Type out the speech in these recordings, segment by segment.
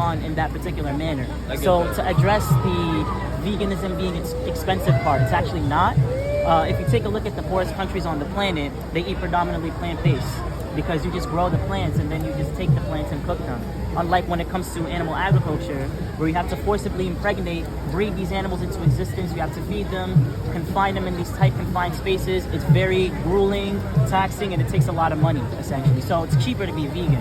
on in that particular manner. I get So that. to address the veganism being its expensive part, it's actually not. If you take a look at the poorest countries on the planet, they eat predominantly plant-based because you just grow the plants and then you just take the plants and cook them. Unlike when it comes to animal agriculture, where you have to forcibly impregnate, breed these animals into existence, you have to feed them, confine them in these tight confined spaces. It's very grueling, taxing, and it takes a lot of money, essentially. So it's cheaper to be vegan.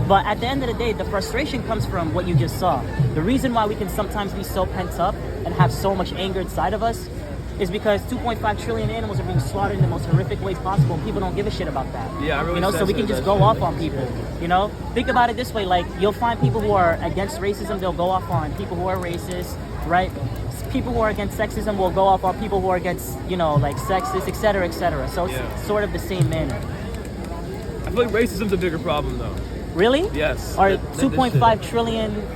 But at the end of the day, the frustration comes from what you just saw. The reason why we can sometimes be so pent up and have so much anger inside of us is because 2.5 trillion animals are being slaughtered in the most horrific ways possible, and people don't give a shit about that. Yeah, I'm really so we can just go off on people. Think about it this way: like, you'll find people who are against racism, they'll go off on people who are racist, right? People who are against sexism will go off on people who are against, like sexist, etc., etc. So it's sort of the same manner. I feel like racism's a bigger problem, though. Really? Yes. Are 2.5 trillion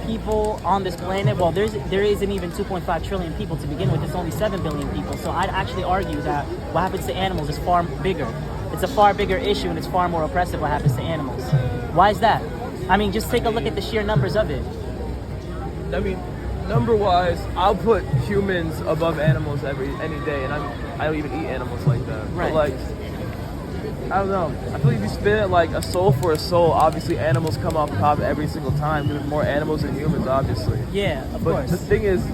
people on this planet? Well, there isn't even 2.5 trillion people to begin with. It's only 7 billion people. So I'd actually argue that what happens to animals is far bigger. It's a far bigger issue, and it's far more oppressive what happens to animals. Why is that? I mean, just take a look at the sheer numbers of it. I mean, number-wise, I'll put humans above animals any day, and I don't even eat animals like that. Right. But like, I don't know. I feel like if you spin it like a soul for a soul, obviously animals come off top every single time. There's more animals than humans, obviously. Yeah, of But course. the thing is,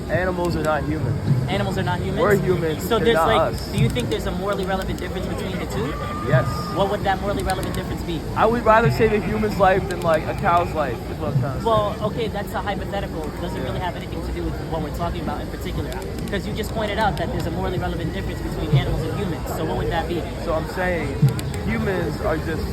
animals are not human. Animals are not humans? We're humans, So they're there's not like, us. do you think there's a morally relevant difference between the two? Yes. What would that morally relevant difference be? I would rather save a human's life than like a cow's life, is what I'm trying to say. Well, okay, that's a hypothetical. It doesn't really have anything to do with what we're talking about in particular. Because you just pointed out that there's a morally relevant difference between animals and humans. So what would that be? So I'm saying humans are just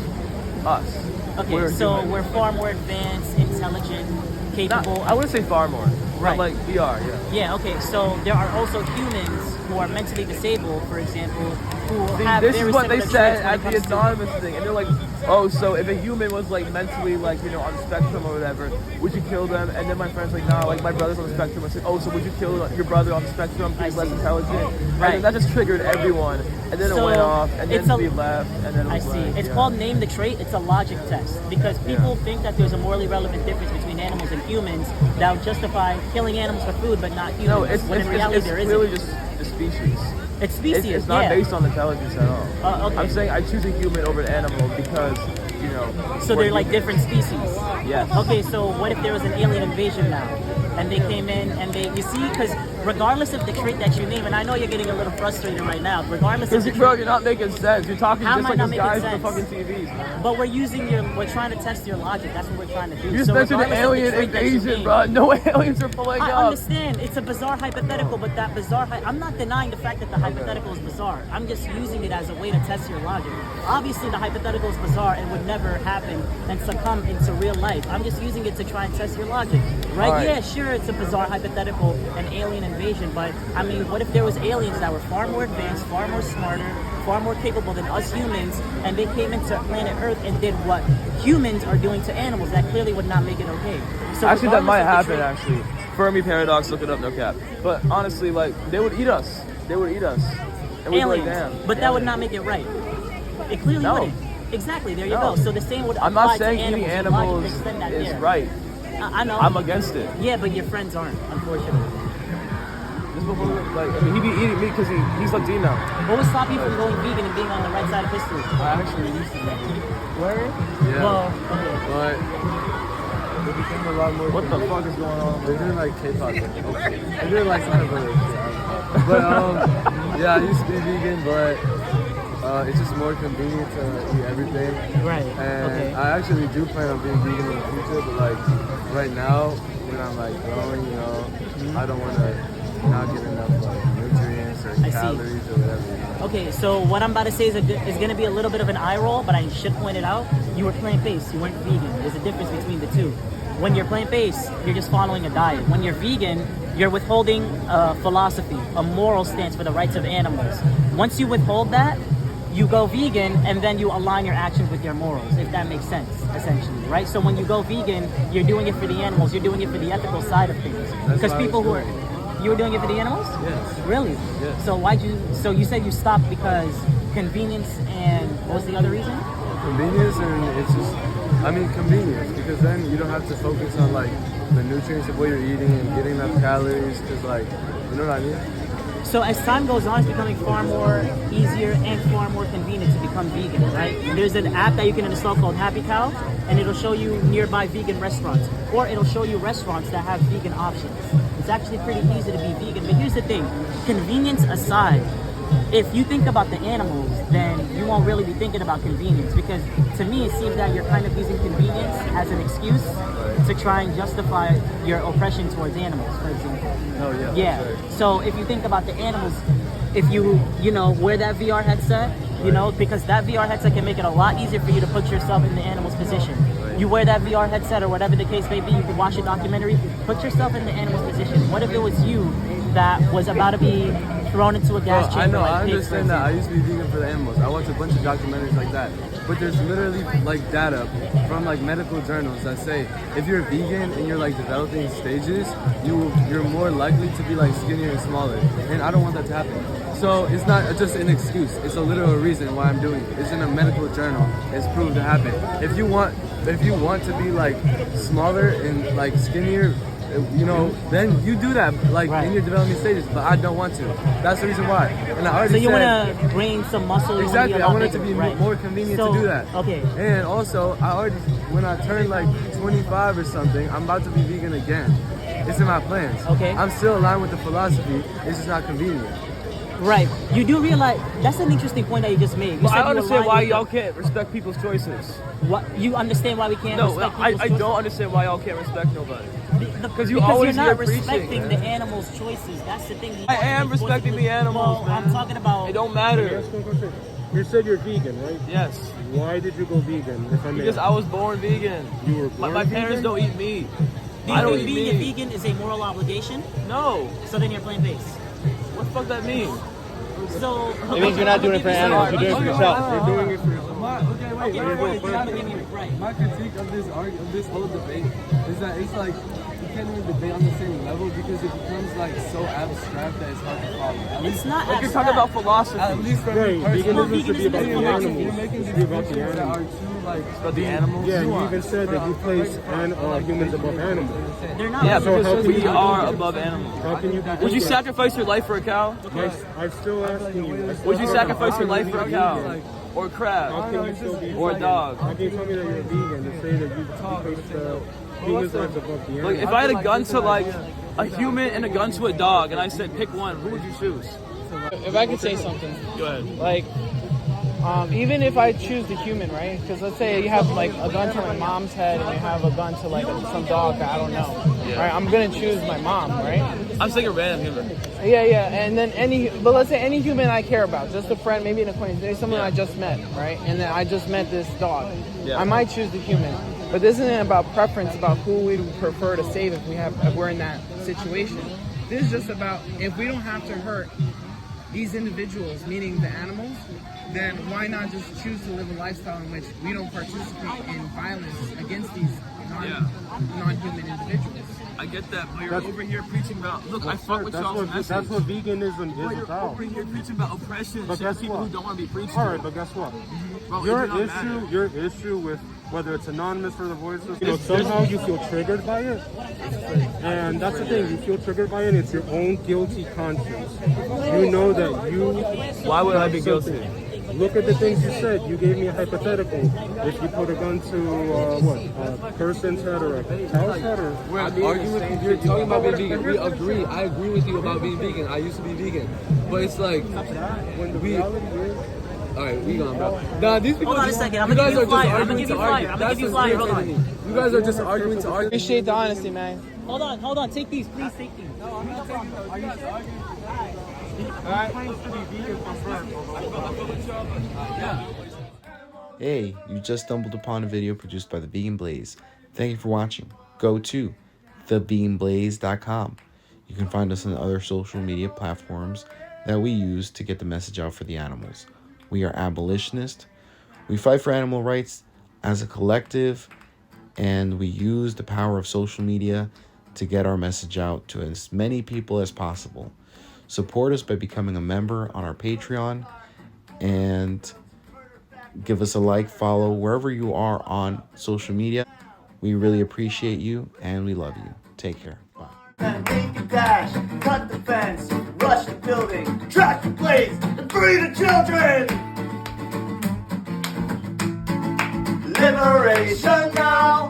us. Okay, we're far more advanced, intelligent, capable. I wouldn't say far more. Right. But like we are, yeah. Yeah, okay, so there are also humans who are mentally disabled, for example, who have This very is what they similar said traits when at it the comes to- anonymous thing, and they're like, oh, so if a human was like mentally like, on the spectrum or whatever, would you kill them? And then my friend's like, nah, like my brother's on the spectrum. I said, oh, so would you kill your brother on the spectrum because he's less intelligent? Right. And then that just triggered everyone, and then it went off, and then we left, and then it I was see. like, It's yeah. called Name the Trait. It's a logic test because people think that there's a morally relevant difference between animals and humans that would justify killing animals for food but not humans. No, it's when in reality there isn't. really just the species. It's species. It's not based on intelligence at all. Okay. I'm saying I choose a human over an animal because, So we're they're like humans. different species. Yes. Okay, so what if there was an alien invasion now? And they came in and you see, because regardless of the trait that you name, and I know you're getting a little frustrated right now, regardless of the Bro, trait, you're not making sense. You're talking How just am I like not these making guys sense? on the fucking TVs, man. but we're trying to test your logic. That's what we're trying to do. You just So mentioned an regardless of the alien trait that you invasion, name- bro. No aliens are pulling I up. understand. It's a bizarre hypothetical, but that bizarre... I'm not denying the fact that the hypothetical is bizarre. I'm just using it as a way to test your logic. Obviously, the hypothetical is bizarre and would never happen and succumb into real life. I'm just using it to try and test your logic. Right? All right. Yeah, sure, it's a bizarre hypothetical, an alien invasion, but, I mean, what if there was aliens that were far more advanced, far more smarter, far more capable than us humans, and they came into planet Earth and did what humans are doing to animals? That clearly would not make it okay. So Actually, that regardless might of the happen, trait- actually. Fermi paradox, look it up, no cap. But honestly, like, they would eat us. They would eat us. And we'd be like, Aliens, damn. but that would not make it right. It clearly No. wouldn't. Exactly, there you No. go. So the same would apply I'm not to saying animals. eating Your logic animals would extend that is there. right. I know. I'm against it. Yeah, but your friends aren't, unfortunately. This motherfucker, like, I mean, he be eating meat because he's Latino. What would stop you from going vegan and being on the right side of history? I actually used to be. Word? Yeah. Well, okay. But it became a lot more. What the fuck is going on? They're doing like K-pop. They're doing like some other shit. But yeah, I used to be vegan, but it's just more convenient to eat everything. Right. And Okay. I actually do plan on being vegan in the future, but like right now, when I'm like growing, I don't want to not get enough like nutrients or I see. calories or whatever. Okay, so what I'm about to say is going to be a little bit of an eye roll, but I should point it out. You were plant-based, you weren't vegan. There's a difference between the two. When you're plant-based, you're just following a diet. When you're vegan, you're withholding a philosophy, a moral stance for the rights of animals. Once you withhold that, you go vegan, and then you align your actions with your morals, if that makes sense, essentially, right? So when you go vegan, you're doing it for the animals, you're doing it for the ethical side of things. Because why I people was who are... You were doing it for the animals? Yes. Really? Yes. So so you said you stopped because convenience and what was the other reason? Convenience, and it's just I mean, convenience, because then you don't have to focus on like the nutrients of what you're eating and getting enough calories, because like, you know what I mean? So as time goes on, it's becoming far more easier and far more convenient to become vegan, right? There's an app that you can install called Happy Cow, and it'll show you nearby vegan restaurants, or it'll show you restaurants that have vegan options. It's actually pretty easy to be vegan, but here's the thing, convenience aside, if you think about the animals, then you won't really be thinking about convenience, because to me it seems that you're kind of using convenience as an excuse to try and justify your oppression towards animals, for example. Oh yeah. Yeah. Sure. So if you think about the animals, if you wear that VR headset, because that VR headset can make it a lot easier for you to put yourself in the animal's position. You wear that VR headset or whatever the case may be, you can watch a documentary, put yourself in the animal's position. What if it was you that was about to be thrown into a gas chamber? I know, like I pigs, for understand that. I example? used to be vegan for the animals. I watched a bunch of documentaries like that. But there's literally like data from like medical journals that say if you're vegan and you're like developing stages, you're more likely to be like skinnier and smaller. And I don't want that to happen. So it's not just an excuse. It's a literal reason why I'm doing it. It's in a medical journal. It's proved to happen. If you want to be like smaller and like skinnier, then you do that like in your development stages, but I don't want to. That's the reason why. And I already So you said, want to gain some muscle? You exactly, wanna I want be it to be right. more convenient So, to do that. Okay. And also, when I turn like 25 or something, I'm about to be vegan again. It's in my plans. Okay. I'm still aligned with the philosophy. It's just not convenient. Right. You do realize that's an interesting point that you just made. You said I you understand aligned why with y'all can't respect people's choices. What you understand why we can't No, respect I people's don't understand why y'all can't respect nobody. Because you always you're not hear preaching, respecting man. the animals' choices. That's the thing. I am respecting the animals, Well, I'm man. talking about. It don't Let matter. me ask you a question. You said you're vegan, right? Yes, Why did you go vegan? If I may because ask? I was born vegan. You were born My parents vegan? don't eat meat. Do I you don't think eat being a meat. vegan is a moral obligation? No. So then you're plant-based. What the fuck that mean? So It means you're not doing it for animals, you're doing it for yourself. You're doing it for yourself. My critique of this whole debate is that it's like you can't even debate on the same level because it becomes like so abstract that it's hard to follow. It's not Like you're abstract. talking about philosophy. At least for Right, me personally, veganism should be about the Veganism is animals. you're making It these should be about the distinctions that are animals. too like About the animals. Yeah, you even said that you place humans above animals. They're not. Yeah, So because how can we you are do that? above animals. How can you be Would you vegan? sacrifice your life for a cow? I'm still asking you. Would you sacrifice your life for a cow? Or a How crab? can you still be Or a vegan? dog? How can you tell me that you're a vegan and say that you place the humans' lives above the animals? Like if I had a gun to like a human and a gun to a dog and I said pick one, who would you choose? If I could say something, Go ahead. like, even if I choose the human, right? Because let's say you have like a gun to my mom's head and you have a gun to like some dog that I don't know, right? I'm gonna choose my mom, right? I'm saying a random human. Yeah. And then but let's say any human I care about, just a friend, maybe an acquaintance, maybe someone I just met, right? And then I just met this dog. Yeah. I might choose the human, but this isn't about preference, about who we'd prefer to save if we're in that situation. This is just about if we don't have to hurt these individuals, meaning the animals, then why not just choose to live a lifestyle in which we don't participate in violence against these non-human individuals? I get that, but you're over here preaching about, look, I fuck with y'all's message. That's what veganism But is you're about. over here preaching about oppression But to guess people what? who don't want to be preached All right, to. but guess what? Bro, it does not matter. Your issue with whether it's anonymous or the voices, somehow you feel triggered by it. And that's the thing, you feel triggered by it, it's your own guilty conscience. You know that you... Why would I be something. guilty? Look at the things you said. You gave me a hypothetical. If you put a gun to, a person's head or a cow's head or... We're arguing. You're talking about being vegan. We agree. I agree with you about being vegan. I used to be vegan, but it's like when we. All right, we gone, bro. Nah, these people. Hold on a second. I'm you gonna guys give you are a just flyer. I'm gonna arguing give to you a flyer. argue. I'm gonna That's give you a what's flyer. Hold irritating on. me. You guys are just arguing to argue. Appreciate the honesty, man. Hold on. Take these. Please take these. Hey, you just stumbled upon a video produced by The Vegan Blaze. Thank you for watching. Go to theveganblaze.com. You can find us on other social media platforms that we use to get the message out for the animals. We are abolitionists. We fight for animal rights as a collective, and we use the power of social media to get our message out to as many people as possible. Support us by becoming a member on our Patreon, and Give us a like, follow wherever you are on social media. We really appreciate you and we love you. Take care. Bye. Make a dash, cut the fence, rush the building, track the place, and free the children! Liberation now!